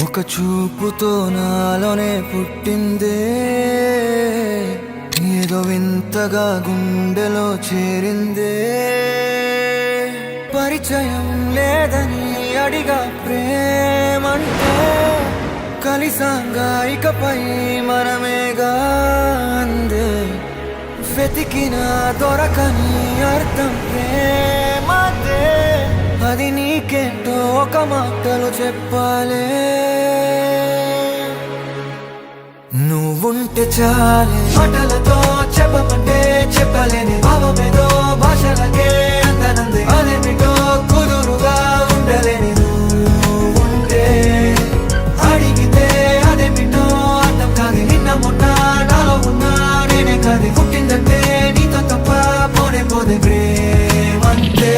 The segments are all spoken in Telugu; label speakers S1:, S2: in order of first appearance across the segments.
S1: ఒక చూపుతో నాలోనే పుట్టిందే, ఏదో వింతగా గుండెలో చేరిందే. పరిచయం లేదని అడిగా ప్రేమంటే, కలిసాంగా ఇకపై మనమేగా అందే. వెతికిన దొరకని అర్థం ప్రేమదే, అది నీకేంటో ఒక మాటలో చెప్పాలే. నువ్వుంటే చాలే, మాటలతో చెప్పమంటే చెప్పలేని భావమేదో భాషలకే అందనంది. అదేమిటో కుదురుగా ఉండలేని నువ్వుంటే, అడిగితే అదేమిటో అర్థం కాదు. నిన్న మొన్న నాలో ఉన్నా నేనే కాదు. పుట్టిందంటే నీతో తప్ప పోనే పోదే ప్రేమంతే.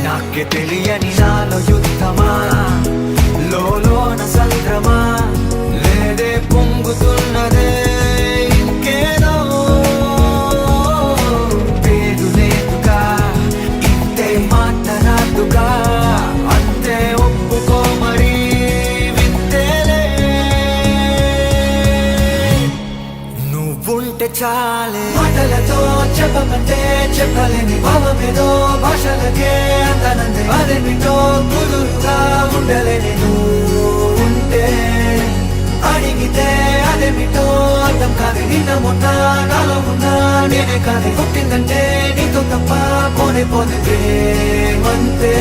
S1: నాకే తెలియని నాలో యుద్ధమా, లోన సంద్రమా, లేదే పొంగుతున్నదే ఇంకేదో. పేరు లేదుగా, ఇంతే మాట రాదుగా, అంతే ఒప్పుకో మరి వింతేలే. నువ్వుంటే చాలే, మాటలతో చెప్పమంటే చెప్పలేని భావమేదో భాషలకే అందనంది. అదేమిటో కుదురుగా ఉండలేని నువ్వుంటే, అడిగితే అదేమిటో అర్థం కాదు. నిన్న మొన్న నాలో ఉన్నా నేనే కాదు. పుట్టిందంటే నీతో తప్ప పోనే పోతే ప్రేమంతే.